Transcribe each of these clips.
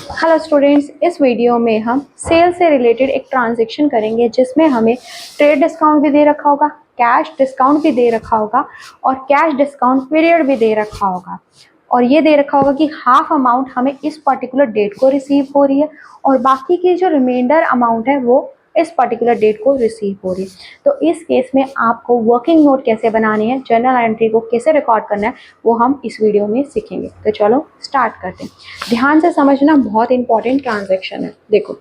Hello students, इस video में हम सेल से रिलेटेड एक ट्रांजैक्शन करेंगे जिसमें हमें ट्रेड डिस्काउंट भी दे रखा होगा, कैश डिस्काउंट भी दे रखा होगा और कैश डिस्काउंट पीरियड भी दे रखा होगा। और ये दे रखा होगा कि हाफ अमाउंट हमें इस पर्टिकुलर डेट को रिसीव हो रही है और बाकी की जो रिमाइंडर अमाउंट है वो इस पर्टिकुलर डेट को रिसीव हो रही है। तो इस केस में आपको वर्किंग नोट कैसे बनाने हैं, जर्नल एंट्री को कैसे रिकॉर्ड करना है, वो हम इस वीडियो में सीखेंगे। तो चलो स्टार्ट करते हैं। ध्यान से समझना, बहुत इंपॉर्टेंट ट्रांजैक्शन है। देखो,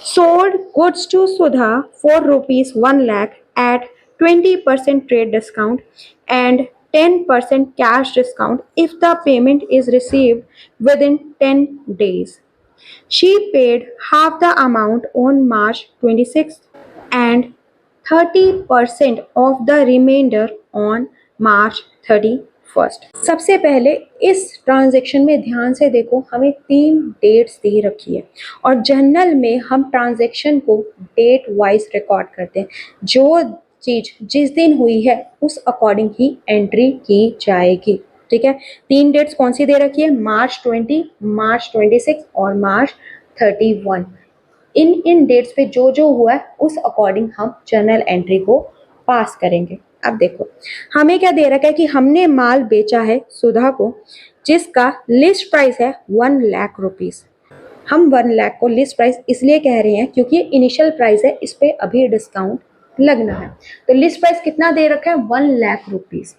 sold goods to Sudha for ₹1 lakh at 20% trade discount and 10% cash discount if the payment is received within 10 days. She paid half the amount on March 26th and 30% of the remainder on March 31st. सबसे पहले इस transaction में ध्यान से देखो, हमें 3 dates दे रखी है और जर्नल में हम ट्रांजैक्शन को डेट वाइज रिकॉर्ड करते हैं। जो चीज जिस दिन हुई है उस अकॉर्डिंग ही एंट्री की जाएगी। ठीक है, 3 डेट्स कौन सी दे रखी है? मार्च 20, मार्च 26 और मार्च 31। इन डेट्स पे जो जो हुआ है उस अकॉर्डिंग हम जर्नल एंट्री को पास करेंगे। अब देखो, हमें क्या दे रखा है कि हमने माल बेचा है सुधा को जिसका लिस्ट प्राइस है 1 लाख रुपीस। हम 1 लाख को लिस्ट प्राइस इसलिए कह रहे हैं क्योंकि इनिशियल प्राइस है, इस पे अभी डिस्काउंट लगना है। तो लिस्ट प्राइस कितना दे रखा है? 1 लाख रुपीस।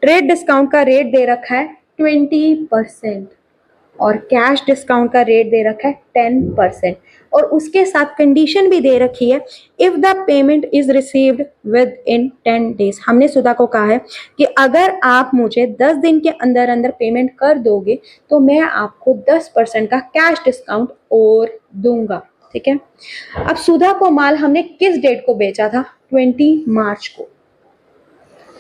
ट्रेड डिस्काउंट का रेट दे रखा है 20% और कैश डिस्काउंट का रेट दे रखा है 10% और उसके साथ कंडीशन भी दे रखी है, if the payment is received with in 10 days. हमने सुधा को कहा है कि अगर आप मुझे 10 दिन के अंदर अंदर पेमेंट कर दोगे तो मैं आपको 10% का कैश डिस्काउंट और दूंगा। ठीक है, अब सुधा को माल हमने किस डेट को बेचा था? 20 मार्च को।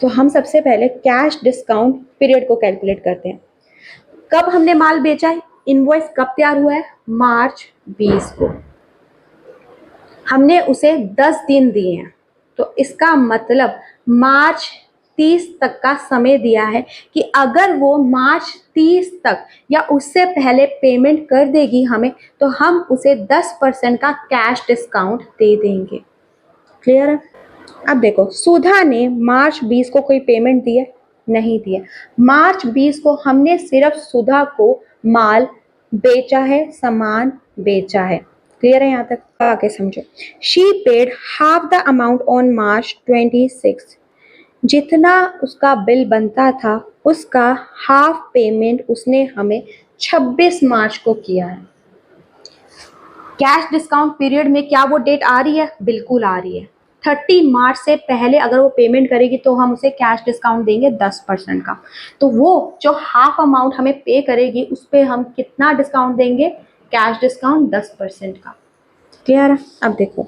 तो हम सबसे पहले कैश डिस्काउंट पीरियड को कैलकुलेट करते हैं। कब हमने माल बेचा है? इनवॉइस कब तैयार हुआ है? मार्च 20 को। हमने उसे 10 दिन दिए हैं, तो इसका मतलब मार्च 30 तक का समय दिया है कि अगर वो मार्च 30 तक या उससे पहले पेमेंट कर देगी हमें, तो हम उसे 10% का कैश डिस्काउंट दे देंगे। क्लियर है? अब देखो, सुधा ने मार्च 20 को कोई पेमेंट दी है? नहीं दिया। मार्च 20 को हमने सिर्फ सुधा को माल बेचा है, सामान बेचा है। क्लियर है? यहाँ तक आगे समझो। She paid half the amount on March 26। जितना उसका बिल बनता था उसका हाफ पेमेंट उसने हमें 26 मार्च को किया है। कैश डिस्काउंट पीरियड में क्या वो डेट आ रही है? बिल्कुल आ रही है। 30 मार्च से पहले अगर वो पेमेंट करेगी तो हम उसे कैश डिस्काउंट देंगे 10% का। तो वो जो हाफ अमाउंट हमें पे करेगी उस पर हम कितना डिस्काउंट देंगे? कैश डिस्काउंट 10% का। क्लियर है? अब देखो,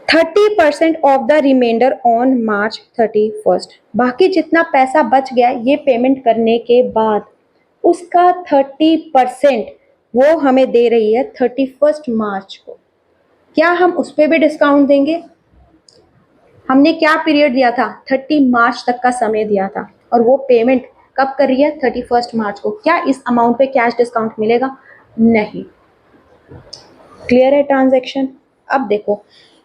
30% of the remainder on March 31st। बाकी जितना पैसा बच गया ये पेमेंट करने के बाद, उसका 30% वो हमें दे रही है 31 मार्च को। क्या हम उस पर भी डिस्काउंट देंगे? हमने क्या पीरियड दिया था? 30 मार्च तक का समय दिया था और वो पेमेंट कब कर रही है? 31 मार्च को। क्या इस अमाउंट पे कैश डिस्काउंट मिलेगा? नहीं। क्लियर है ट्रांजैक्शन? अब देखो,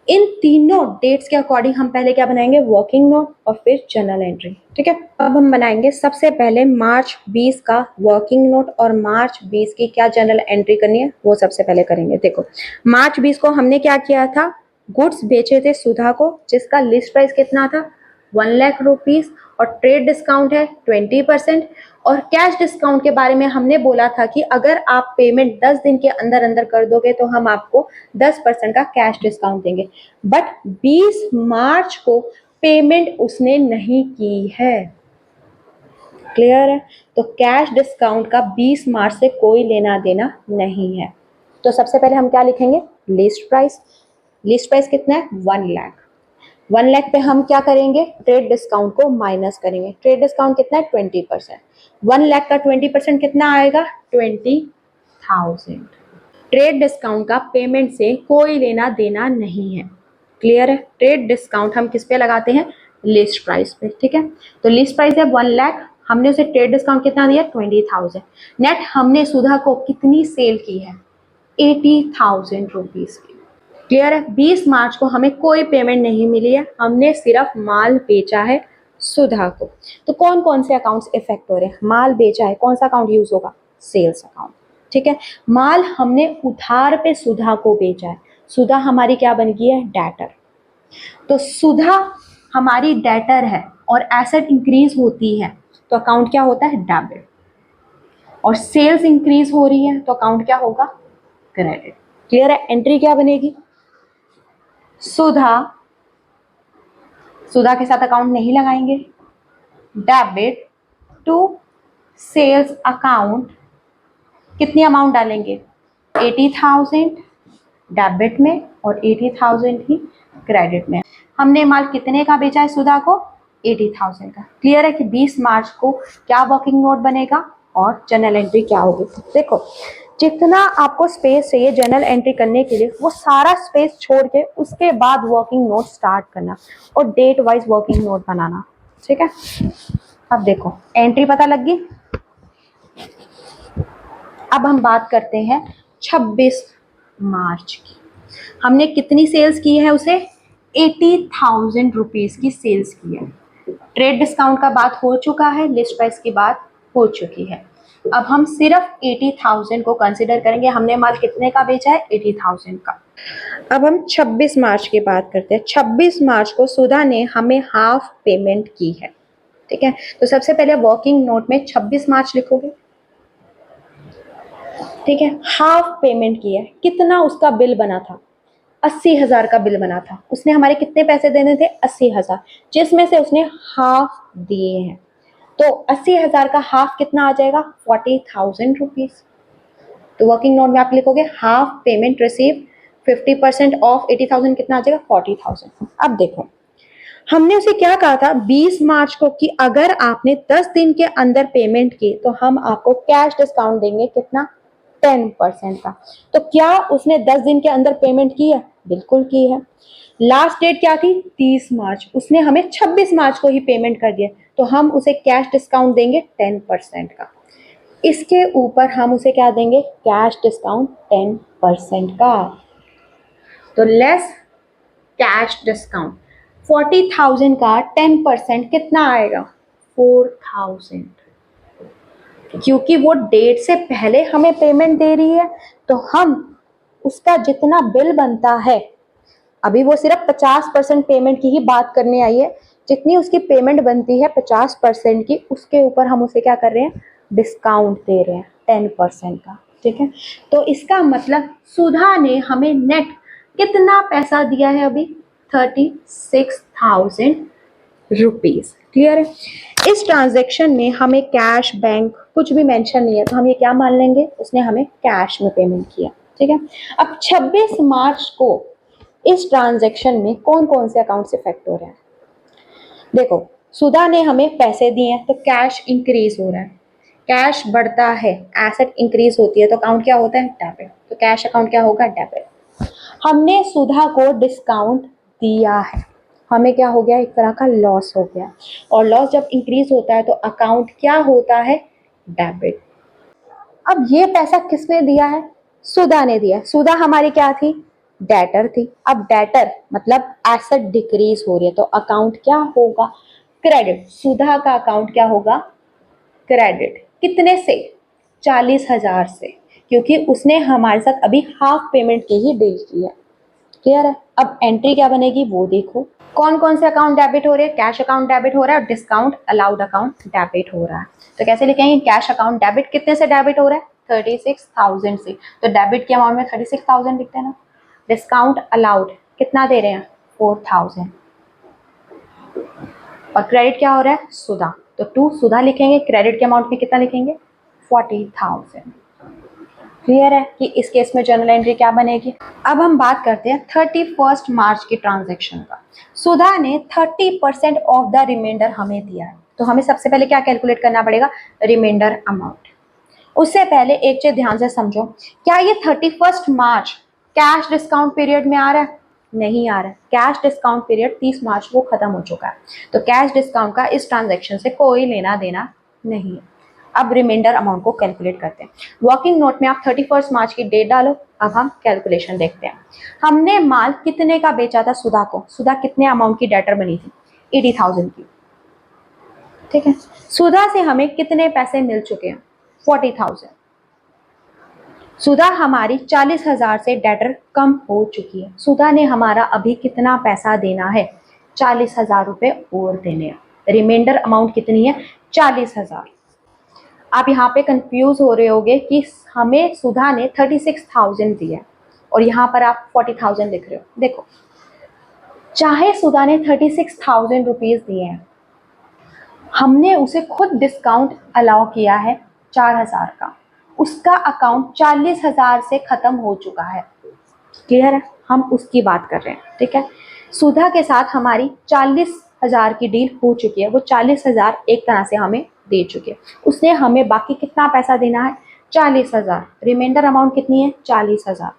इन तीनों डेट्स के अकॉर्डिंग हम पहले क्या बनाएंगे? वर्किंग नोट और फिर जर्नल एंट्री। ठीक है, अब हम बनाएंगे सबसे पहले मार्च 20 का वर्किंग नोट और मार्च 20 की क्या जर्नल एंट्री करनी है वो सबसे पहले करेंगे। देखो, मार्च 20 को हमने क्या किया था? गुड्स बेचे थे सुधा को जिसका लिस्ट प्राइस कितना था? 1 लाख रुपीस और ट्रेड डिस्काउंट है 20%। और कैश डिस्काउंट के बारे में हमने बोला था कि अगर आप पेमेंट 10 दिन के अंदर अंदर कर दोगे तो हम आपको 10% का कैश डिस्काउंट देंगे। बट 20 मार्च को पेमेंट उसने नहीं की है। क्लियर है? तो कैश डिस्काउंट का 20 मार्च से कोई लेना देना नहीं है। तो सबसे पहले हम क्या लिखेंगे? List price. लिस्ट प्राइस कितना है? 1 लाख। 1 लाख पे हम क्या करेंगे? ट्रेड डिस्काउंट को माइनस करेंगे। ट्रेड डिस्काउंट कितना है? 20%। 1 लाख का 20% कितना आएगा? 20,000। ट्रेड डिस्काउंट का पेमेंट से कोई लेना देना नहीं है। क्लियर है? ट्रेड डिस्काउंट हम किस पे लगाते हैं? लिस्ट प्राइस पे। ठीक है, तो लिस्ट प्राइस है 1 लाख, हमने उसे ट्रेड डिस्काउंट कितना दिया, 20,000। नेट हमने सुधा को कितनी सेल की है, 80,000 रुपीज की। क्लियर है। 20 मार्च को हमें कोई पेमेंट नहीं मिली है, हमने सिर्फ माल बेचा है सुधा को। तो कौन कौन से अकाउंट्स इफेक्ट हो रहे हैं, माल बेचा है, कौन सा अकाउंट यूज होगा, सेल्स अकाउंट। ठीक है। माल हमने उधार पे सुधा को बेचा है, सुधा हमारी क्या बन गई है, डेटर। तो सुधा हमारी डेटर है और एसेट इंक्रीज होती है तो अकाउंट क्या होता है, डेबिट। और सेल्स इंक्रीज हो रही है तो अकाउंट क्या होगा, क्रेडिट। क्लियर है। एंट्री क्या बनेगी, सुधा, सुधा के साथ अकाउंट नहीं लगाएंगे, डेबिट टू सेल्स अकाउंट, कितनी अमाउंट डालेंगे, 80,000 डेबिट में और 80,000 ही क्रेडिट में। हमने माल कितने का बेचा है सुधा को, 80,000 का। क्लियर है कि 20 मार्च को क्या वर्किंग नोट बनेगा और जर्नल एंट्री क्या होगी। देखो जितना आपको स्पेस चाहिए जर्नल एंट्री करने के लिए, वो सारा स्पेस छोड़ के उसके बाद वर्किंग नोट स्टार्ट करना और डेट वाइज वर्किंग नोट बनाना। ठीक है। अब देखो एंट्री पता लग गई। अब हम बात करते हैं 26 मार्च की। हमने कितनी सेल्स की है उसे, 80,000 रुपीज की सेल्स की है। ट्रेड डिस्काउंट का बात हो चुका है, लिस्ट प्राइस की बात हो चुकी है। अब हम सिर्फ 80,000 को कंसिडर करेंगे। हमने माल कितने का बेचा है, 80,000 का। अब हम 26 मार्च की बात करते हैं। 26 मार्च को सुधा ने हमें हाफ पेमेंट की है। ठीक है। तो सबसे पहले वर्किंग नोट में 26 मार्च लिखोगे। ठीक है। हाफ पेमेंट की है, कितना उसका बिल बना था, 80,000 का बिल बना था। उसने हमारे कितने पैसे देने थे, 80,000, जिसमें से उसने हाफ दिए हैं। तो 80,000 का हाफ कितना आ जाएगा, 40,000 रुपीज। तो वर्किंग नोट में आप लिखोगे हाफ पेमेंट रिसीव 50% ऑफ 80,000 कितना आ जाएगा, 40,000। अब देखो हमने उसे क्या कहा था 20 मार्च को कि अगर आपने 10 दिन के अंदर पेमेंट की तो हम आपको कैश डिस्काउंट देंगे, कितना, 10% का। तो क्या उसने 10 दिन के अंदर पेमेंट की है, बिल्कुल की है। लास्ट डेट क्या थी, 30 मार्च, उसने हमें 26 मार्च को ही पेमेंट कर दिया, तो हम उसे कैश डिस्काउंट देंगे 10% का। इसके ऊपर हम उसे क्या देंगे, कैश डिस्काउंट 10% का। तो लेस कैश डिस्काउंट 40,000 का 10% कितना आएगा, 4,000। क्योंकि वो डेट से पहले हमें पेमेंट दे रही है तो हम उसका जितना बिल बनता है, अभी वो सिर्फ 50% पेमेंट की ही बात करने आई है, जितनी उसकी पेमेंट बनती है 50% की, उसके ऊपर हम उसे क्या कर रहे हैं, डिस्काउंट दे रहे हैं 10% का। ठीक है। तो इसका मतलब सुधा ने हमें नेट कितना पैसा दिया है अभी, 36,000 रुपीज। क्लियर है। इस ट्रांजैक्शन में हमें कैश बैंक कुछ भी मेंशन नहीं है, तो हम ये क्या मान लेंगे, उसने हमें कैश में पेमेंट किया। ठीक है। अब 26 मार्च को इस ट्रांजैक्शन में कौन कौन से अकाउंट्स इफेक्ट हो रहे हैं, देखो सुधा ने हमें पैसे दिए हैं तो कैश इंक्रीज हो रहा है, कैश बढ़ता है, एसेट इंक्रीज होती है तो अकाउंट क्या होता है, डेबिट। तो कैश अकाउंट क्या होगा, डेबिट। हमने सुधा को डिस्काउंट दिया है, हमें क्या हो गया, एक तरह का लॉस हो गया। और लॉस जब इंक्रीज होता है तो अकाउंट क्या होता है, डेबिट। अब ये पैसा किसने दिया है, सुधा ने दिया। सुधा हमारी क्या थी, डेटर थी। अब डेटर मतलब एसेट डिक्रीज हो रही है तो अकाउंट क्या होगा, क्रेडिट। सुधा का अकाउंट क्या होगा, क्रेडिट। कितने से, 40,000 से, क्योंकि उसने हमारे साथ अभी हाफ पेमेंट की ही डील की है। क्लियर है। अब एंट्री क्या बनेगी वो देखो, कौन कौन से अकाउंट डेबिट हो रहे हैं, कैश अकाउंट डेबिट हो रहा है और डिस्काउंट अलाउड अकाउंट डेबिट हो रहा है। तो कैसे लिखेंगे, कैश अकाउंट डेबिट कितने से डेबिट हो रहा है, 36,000 से, तो डेबिट के अमाउंट में 36,000 लिखते हैं ना। डिस्काउंट अलाउड कितना दे रहे हैं, 4,000। और क्रेडिट क्या हो रहा है, सुधा, तो टू सुधा लिखेंगे, क्रेडिट के अमाउंट में कितना लिखेंगे, 40,000। क्लियर है कि इस केस में जर्नल एंट्री क्या बनेगी। अब हम बात करते हैं 31 मार्च की ट्रांजैक्शन का। सुधा ने 30% ऑफ द रिमाइंडर हमें दिया है, तो हमें सबसे पहले क्या कैलकुलेट करना पड़ेगा, रिमाइंडर अमाउंट। उससे पहले एक चीज ध्यान से समझो, क्या ये 31 मार्च कैश डिस्काउंट पीरियड में आ रहा है, नहीं आ रहा है। कैश डिस्काउंट पीरियड 30 मार्च को खत्म हो चुका है, तो कैश डिस्काउंट का इस ट्रांजैक्शन से कोई लेना देना नहीं है। अब रिमाइंडर अमाउंट को कैलकुलेट करते हैं। वर्किंग नोट में आप 31 मार्च की डेट डालो। अब हम कैलकुलेशन देखते हैं। हमने माल कितने का बेचा था सुधा को? सुधा कितने अमाउंट की डेटर बनी थी? 80,000 की। ठीक है। सुधा से हमें कितने पैसे मिल चुके हैं? 40,000। सुधा हमारी 40,000 से डेटर कम हो चुकी है। सुधा ने हमारा अभी कितना पैसा देना है? 40,000 रुपये और देने हैं। रिमाइंडर अमाउंट कितनी है? 40,000। आप यहाँ पे कंफ्यूज हो रहे होगे कि हमें सुधा ने 36,000 दिया और यहाँ पर आप 40,000 लिख रहे हो। देखो, चाहे सुधा ने 36,000 रुपीज दिए हैं, हमने उसे खुद डिस्काउंट अलाउ किया है 4,000 का। उसका अकाउंट 40,000 से खत्म हो चुका है। क्लियर है? हम उसकी बात कर रहे हैं। ठीक है। सुधा के साथ हमारी 40,000 की डील हो चुकी है। वो 40,000 एक तरह से हमें दे चुके हैं। उसने हमें बाकी कितना पैसा देना है? 40,000। रिमाइंडर अमाउंट कितनी है? 40,000।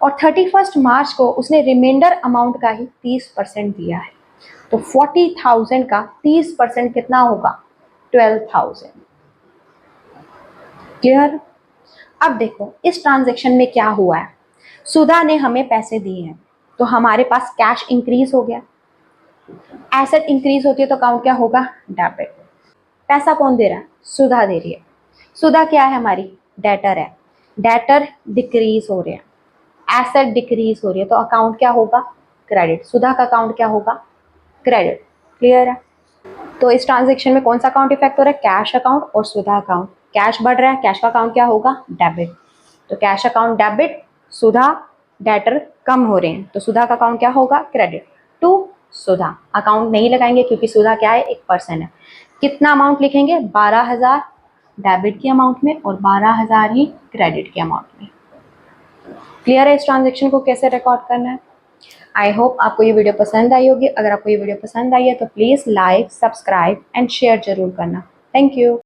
और 31 मार्च को उसने रिमाइंडर अमाउंट का ही 30% दिया है। तो 40,000 का 30% कितना होगा? 12,000। क्लियर? अब देखो इस ट्रांजैक्शन में क्या हुआ है। सुधा ने हमें पैसे दिए हैं तो हमारे पास कैश इंक्रीज हो गया। एसेट इंक्रीज होती है तो अकाउंट क्या होगा? डेबिट। पैसा कौन दे रहा है? सुधा दे रही है। सुधा क्या है? हमारी डेटर है। डेटर डिक्रीज हो रहे हैं, एसेट डिक्रीज हो रही है तो अकाउंट क्या होगा? क्रेडिट। सुधा का अकाउंट क्या होगा? क्रेडिट। क्लियर है? तो इस ट्रांजेक्शन में कौन सा अकाउंट इफेक्ट हो रहा है? कैश अकाउंट और सुधा अकाउंट। कैश बढ़ रहा है, कैश का अकाउंट क्या होगा? डेबिट। तो कैश अकाउंट डेबिट, सुधा डेटर कम हो रहे हैं तो सुधा का अकाउंट क्या होगा? Credit to Sudha. अकाउंट नहीं लगाएंगे क्योंकि सुधा क्या है? एक पर्सन है। कितना अमाउंट लिखेंगे? 12,000 डेबिट के अमाउंट में और 12,000 ही क्रेडिट के अमाउंट में। क्लियर है इस ट्रांजेक्शन को कैसे रिकॉर्ड करना है? आई होप आपको ये वीडियो पसंद आई होगी। अगर आपको ये वीडियो पसंद आई है तो please like, subscribe and share जरूर करना। Thank you.